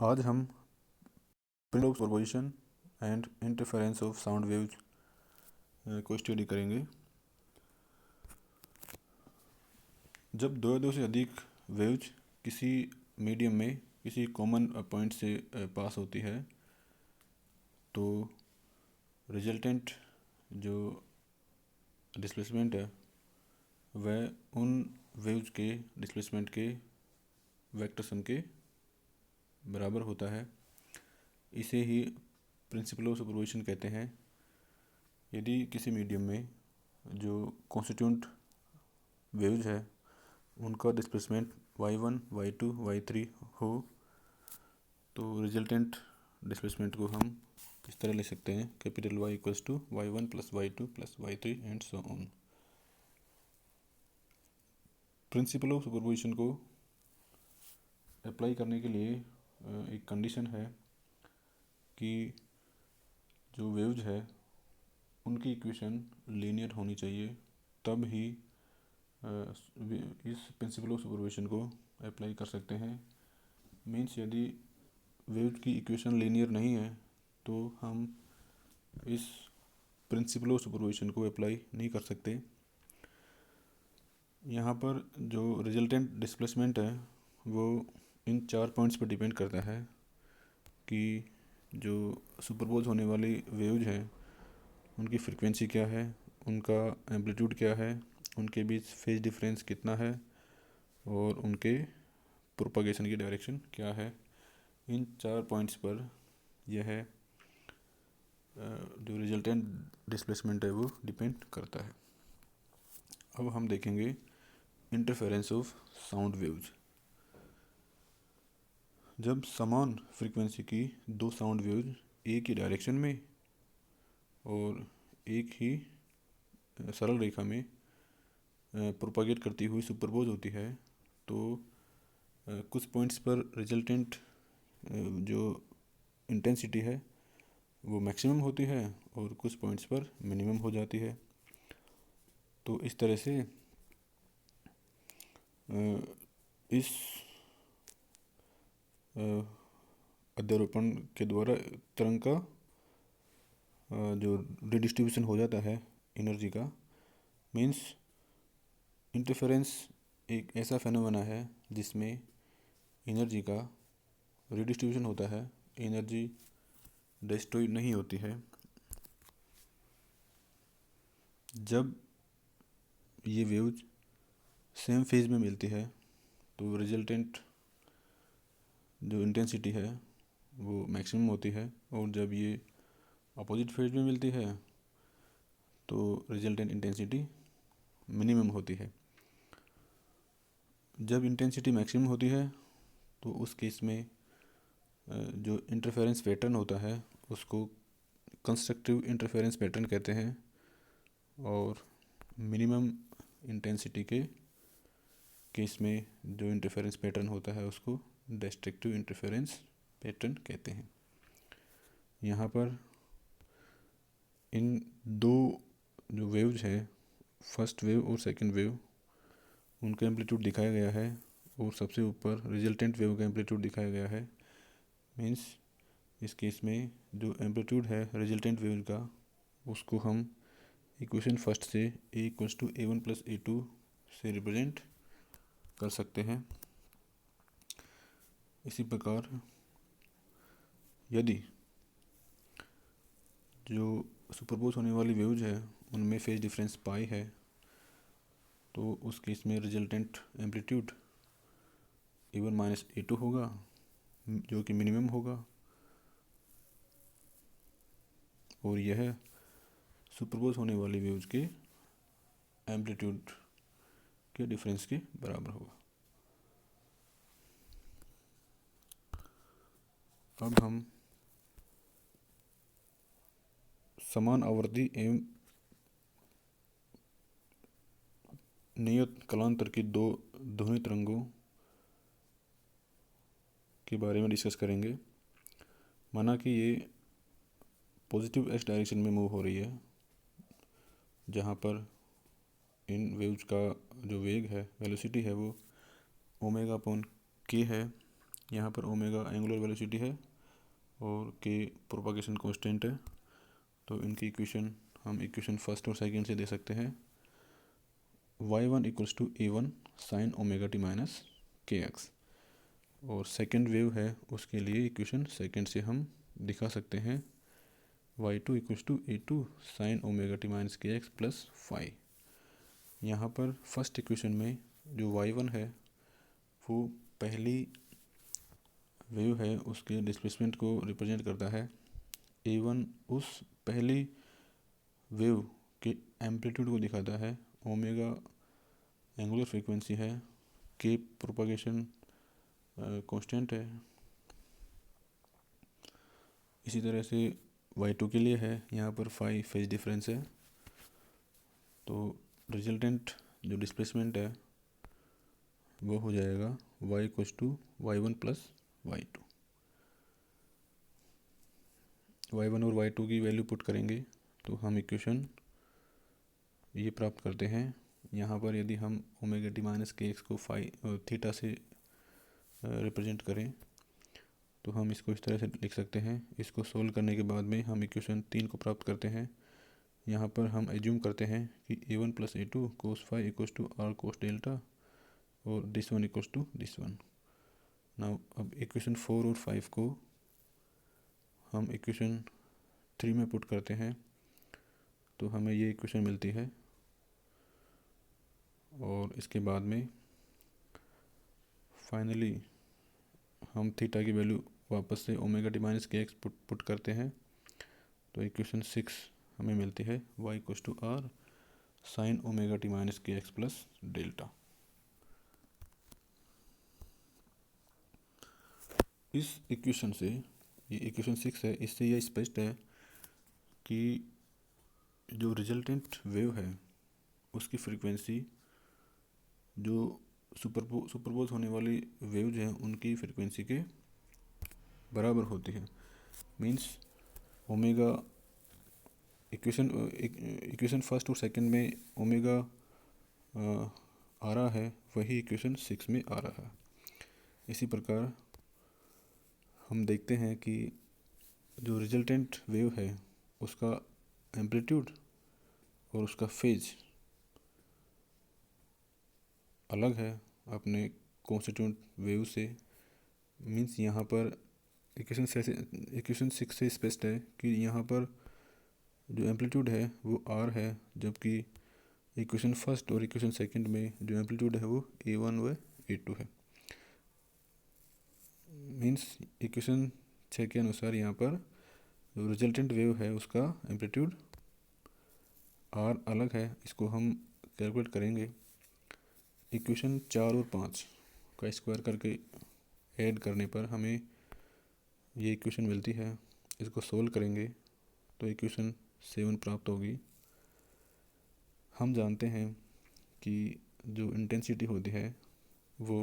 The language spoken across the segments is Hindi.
आज हम principal of superposition and interference of sound waves को स्टडी करेंगे। जब दो या दो से अधिक वेव्स किसी मीडियम में किसी कॉमन पॉइंट से पास होती है तो रिजल्टेंट जो डिस्प्लेसमेंट है वह उन वेव्स के डिस्प्लेसमेंट के वेक्टर सम के बराबर होता है। इसे ही प्रिंसिपल ऑफ सुपरपोजिशन कहते हैं। यदि किसी मीडियम में जो कॉन्स्टिट्यूंट वेव्स है उनका डिस्प्लेसमेंट y1, y2, y3 हो तो रिजल्टेंट डिस्प्लेसमेंट को हम इस तरह लिख सकते हैं capital Y equals to y1 plus y2 plus y3 and so on. Principle of superposition को अप्लाई करने के लिए एक कंडीशन है कि जो वेव्स है उनकी इक्वेशन लीनियर होनी चाहिए, तब ही इस प्रिंसिपल ऑफ सुपरपोजिशन को अप्लाई कर सकते हैं। मीन्स यदि वेव्स की इक्वेशन लीनियर नहीं है तो हम इस प्रिंसिपल ऑफ सुपरपोजिशन को अप्लाई नहीं कर सकते। यहाँ पर जो रिजल्टेंट डिस्प्लेसमेंट है वो इन 4 पॉइंट्स पर डिपेंड करता है कि जो सुपरपोज होने वाली वेव्स हैं उनकी फ्रीक्वेंसी क्या है, उनका एम्पलीट्यूड क्या है, उनके बीच फेज डिफरेंस कितना है और उनके प्रोपागेशन की डायरेक्शन क्या है। इन 4 पॉइंट्स पर यह जो रिजल्टेंट डिस्प्लेसमेंट है वो डिपेंड करता है। अब हम देखेंगे इंटरफेरेंस ऑफ साउंड वेव्स। जब समान फ्रीक्वेंसी की दो साउंड वेव्स एक ही डायरेक्शन में और एक ही सरल रेखा में प्रोपागेट करती हुई सुपरपोज होती है तो कुछ पॉइंट्स पर रिजल्टेंट जो इंटेंसिटी है वो मैक्सिमम होती है और कुछ पॉइंट्स पर मिनिमम हो जाती है। तो इस तरह से इस अध्यारोपण के द्वारा तरंग का जो रिडिस्ट्रीब्यूशन हो जाता है एनर्जी का। मीन्स इंटरफेरेंस एक ऐसा फेनोमेना है जिसमें एनर्जी का रिडिस्ट्रीब्यूशन होता है, एनर्जी डिस्ट्रॉय नहीं होती है। जब ये वेव्स सेम फेज में मिलती है तो रिजल्टेंट जो इंटेंसिटी है वो मैक्सिमम होती है और जब ये अपोजिट फेज में मिलती है तो रिजल्टेंट इंटेंसिटी मिनिमम होती है। जब इंटेंसिटी मैक्सिमम होती है तो उस केस में जो इंटरफेरेंस पैटर्न होता है उसको कंस्ट्रक्टिव इंटरफेरेंस पैटर्न कहते हैं और मिनिमम इंटेंसिटी के केस में जो इंटरफेरेंस पैटर्न होता है उसको डिस्ट्रक्टिव इंटरफेरेंस पैटर्न कहते हैं। यहाँ पर इन दो जो वेव्स हैं, फर्स्ट वेव और सेकंड वेव, उनका एम्पलीट्यूड दिखाया गया है और सबसे ऊपर रिजल्टेंट वेव का एम्पलीट्यूड दिखाया गया है। मीन्स इस केस में जो एम्पलीट्यूड है रिजल्टेंट वेव का उसको हम इक्वेशन फर्स्ट से ए equals to A1 plus A2 से रिप्रेजेंट कर सकते हैं। इसी प्रकार यदि जो सुपरपोज होने वाली वेव्स है उनमें फेज डिफरेंस पाई है तो उस केस में resultant amplitude A1 minus A2 होगा जो कि मिनिमम होगा और यह सुपरपोज होने वाली वेव्स के एम्पलीट्यूड के डिफरेंस के बराबर होगा। अब हम समान आवर्ती एवं नियत कालांतर की दो ध्वनि तरंगों के बारे में डिस्कस करेंगे। माना कि ये पॉजिटिव एक्स डायरेक्शन में मूव हो रही है जहाँ पर इन वेव्स का जो वेग है वेलोसिटी है वो ओमेगा अपॉन के है यहाँ पर ओमेगा एंगुलर वेलोसिटी है और के प्रोपागेशन कांस्टेंट है। तो इनकी इक्वेशन हम इक्वेशन फर्स्ट और सेकंड से दे सकते हैं। y1 equals to a1 sine omega t minus k x, और सेकेंड वेव है उसके लिए इक्वेशन सेकेंड से हम दिखा सकते हैं y2 equals to a2 sine omega t minus k x plus five. यहाँ पर फर्स्ट इक्वेशन में जो y1 है वो पहली वेव है उसके डिस्प्लेसमेंट को रिप्रेजेंट करता है। a1 उस पहली वेव के एम्पलीट्यूड को दिखाता है, ओमेगा एंगुलर फ्रीक्वेंसी है, के प्रोपागेशन कांस्टेंट है। इसी तरह से y2 के लिए है, यहाँ पर फाई फेज डिफरेंस है। तो रिजल्टेंट जो डिस्प्लेसमेंट है वो हो जाएगा y equals to y1 plus y2। y1 और y2 की वैल्यू पुट करेंगे तो हम इक्वेशन ये प्राप्त करते हैं। यहाँ पर यदि हम omega t minus k x को थीटा से रिप्रेजेंट करें तो हम इसको इस तरह से लिख सकते हैं। इसको सोल्व करने के बाद में हम इक्वेशन 3 को प्राप्त करते हैं। यहाँ पर हम एज्यूम करते हैं कि a1 plus a2 cos phi equals to R cos delta और this one equals to this one. Now अब इक्वेशन 4 और 5 को हम इक्वेशन 3 में पुट करते हैं तो हमें ये इक्वेशन मिलती है। और इसके बाद में फाइनली हम थीटा की वैल्यू वापस से omega t minus k x put करते हैं तो इक्वेशन 6 हमें मिलती है y equals to R sine omega t minus k x plus delta. इस इक्वेशन से, ये इक्वेशन 6 है, इससे यह स्पष्ट है कि जो रिजल्टेंट वेव है उसकी फ्रीक्वेंसी जो सुपरपोज होने वाली वेव्स हैं उनकी फ्रीक्वेंसी के बराबर होती है। मींस ओमेगा इक्वेशन फर्स्ट और सेकंड में ओमेगा आ रहा है, वही इक्वेशन 6 में आ रहा है। इसी प्रकार हम देखते हैं कि जो रिजल्टेंट वेव है उसका एम्पलीट्यूड और उसका फेज अलग है अपने कॉन्स्टिट्यूंट वेव से। मींस यहाँ पर इक्वेशन 6 से स्पष्ट है कि यहाँ पर जो एम्पलीट्यूड है वो आर है, जबकि इक्वेशन फर्स्ट और इक्वेशन सेकंड में जो एम्पलीट्यूड है वो a1 व a2 है। मींस इक्वेशन 6 के अनुसार यहाँ पर जो रिजल्टेंट वेव है उसका एम्पलीट्यूड आर अलग है। इसको हम कैलकुलेट करेंगे। इक्वेशन 4 और 5 का स्क्वायर करके ऐड करने पर हमें ये इक्वेशन मिलती है। इसको सोल्व करेंगे तो इक्वेशन 7 प्राप्त होगी। हम जानते हैं कि जो इंटेंसिटी होती है वो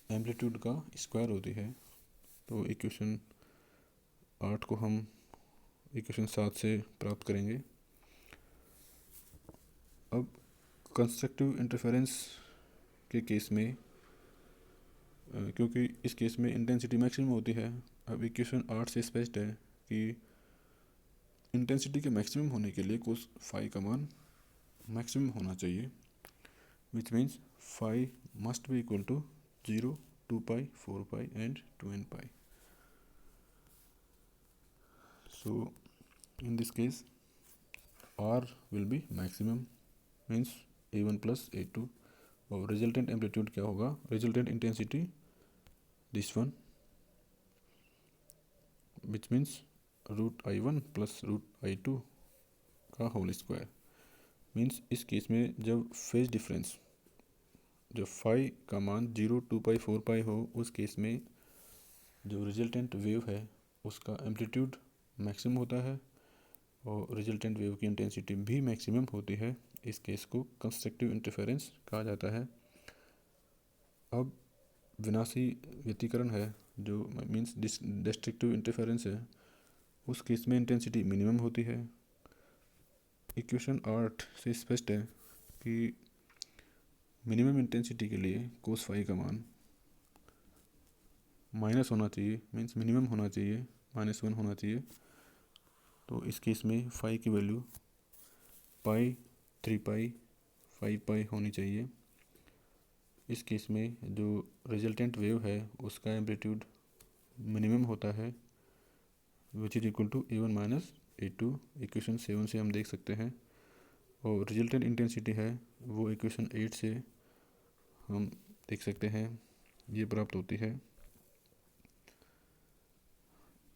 एम्पलीट्यूड का स्क्वायर होती है। तो इक्वेशन 8 को हम इक्वेशन 7 से प्राप्त करेंगे। अब कंस्ट्रक्टिव इंटरफेरेंस के केस में क्योंकि इस केस में इंटेंसिटी मैक्सिमम होती है, अब इक्वेशन 8 से स्पष्ट है कि इंटेंसिटी के मैक्सिमम होने के लिए कोस फाई का मान मैक्सिमम होना चाहिए, which means phi must be equal to 0, 2 pi, 4 pi and 2n pi. So in this case R will be maximum, means a1 plus a2, और रिजल्टेंट एम्पलीट्यूड क्या होगा, resultant intensity this one, which means root i1 plus root i2 का होल स्क्वायर। मीन्स इस केस में जब फेज डिफरेंस, जब फाई का मान 0, 2 पाई, 4 पाई हो, उस केस में जो रिजल्टेंट वेव है उसका एम्पलीट्यूड मैक्सिमम होता है और रिजल्टेंट वेव की इंटेंसिटी भी मैक्सिमम होती है। इस केस को कंस्ट्रक्टिव इंटरफेरेंस कहा जाता है। अब विनाशी व्यतिकरण है जो मीन्स डिस्ट्रक्टिव इंटरफेरेंस है, उस केस में इंटेंसिटी मिनिमम होती है। इक्वेशन 8 से स्पष्ट है कि मिनिमम इंटेंसिटी के लिए कोस फाई का मान माइनस होना चाहिए, मीन्स मिनिमम होना चाहिए, -1 होना चाहिए। तो इस केस में फाई की वैल्यू पाई, 3 पाई, 5 पाई होनी चाहिए। इस केस में जो रिजल्टेंट वेव है उसका एम्पलीट्यूड मिनिमम होता है which is equal to A1 minus A2। Equation 7 से हम देख सकते हैं। और रिजल्टेंट इंटेंसिटी है वो इक्वेशन 8 से हम देख सकते हैं, ये प्राप्त होती है।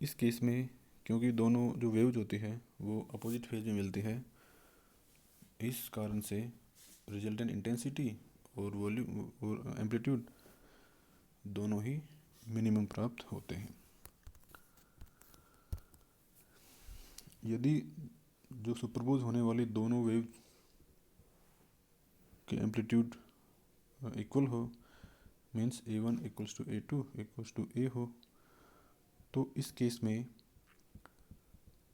इस केस में क्योंकि दोनों जो वेव्स होती है वो अपोजिट फेज में मिलती है, इस कारण से रिजल्टेंट इंटेंसिटी और वॉल्यूम और एम्पलीट्यूड दोनों ही मिनिमम प्राप्त होते हैं। यदि जो सुपरपोज होने वाली दोनों वेव के एम्पलीट्यूड इक्वल हो, means A1 equals to A2 equals to A हो, तो इस केस में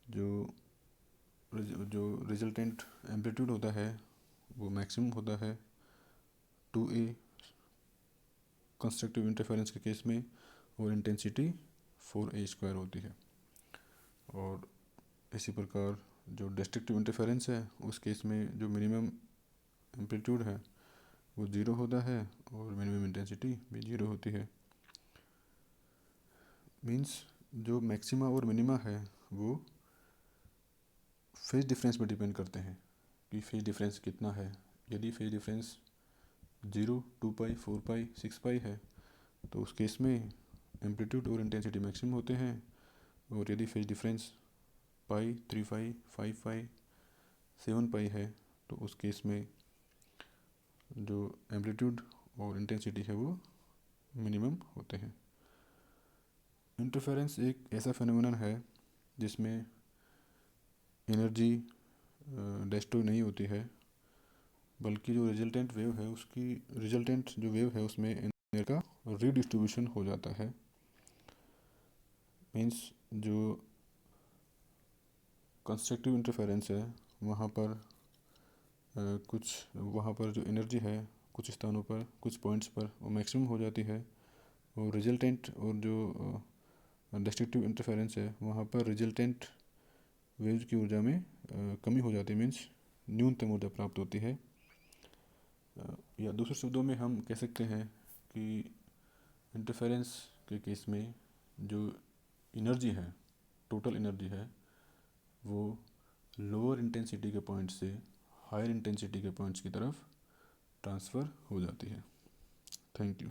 जो जो रिजल्टेंट एम्पलीट्यूड होता है वो मैक्सिमम होता है 2A कंस्ट्रक्टिव इंटरफेरेंस के केस में, और इंटेंसिटी 4A² होती है। और इसी प्रकार जो डिस्ट्रक्टिव इंटरफेरेंस है उस केस में जो मिनिमम एम्पलीट्यूड है वो 0 होता है और मिनिमम इंटेंसिटी भी 0 होती है। मीन्स जो मैक्सिमा और मिनिमा है वो फेज डिफरेंस पर डिपेंड करते हैं कि फेज डिफरेंस कितना है। यदि फेज डिफरेंस 0, 2 पाई, 4 पाई, 6 पाई है तो उस केस में एम्पलीट्यूड और इंटेंसिटी मैक्सिमम होते हैं। और यदि फेज डिफरेंस पाई, 3 पाई, 5 पाई, 7 पाई है तो उस केस में जो एम्पलीट्यूड और इंटेंसिटी है वो मिनिमम होते हैं। इंटरफेरेंस एक ऐसा फेनोमेनन है जिसमें एनर्जी डिस्ट्रॉय नहीं होती है, बल्कि जो रिजल्टेंट वेव है उसकी रिजल्टेंट जो वेव है उसमें एनर्जी का रीडिस्ट्रीब्यूशन हो जाता है। मीन्स जो कंस्ट्रक्टिव इंटरफेरेंस है वहाँ पर वहाँ पर जो एनर्जी है कुछ स्थानों पर, कुछ पॉइंट्स पर वो मैक्सिमम हो जाती है। और रिजल्टेंट और जो डिस्ट्रक्टिव इंटरफेरेंस है वहाँ पर रिजल्टेंट वेव्स की ऊर्जा में कमी हो जाती है, मीन्स न्यूनतम ऊर्जा प्राप्त होती है। या दूसरे शब्दों में हम कह सकते हैं कि इंटरफेरेंस के केस में जो एनर्जी है, टोटल एनर्जी है, वो लोअर इंटेंसिटी के पॉइंट से हायर इंटेंसिटी के पॉइंट्स की तरफ ट्रांसफ़र हो जाती है। Thank you.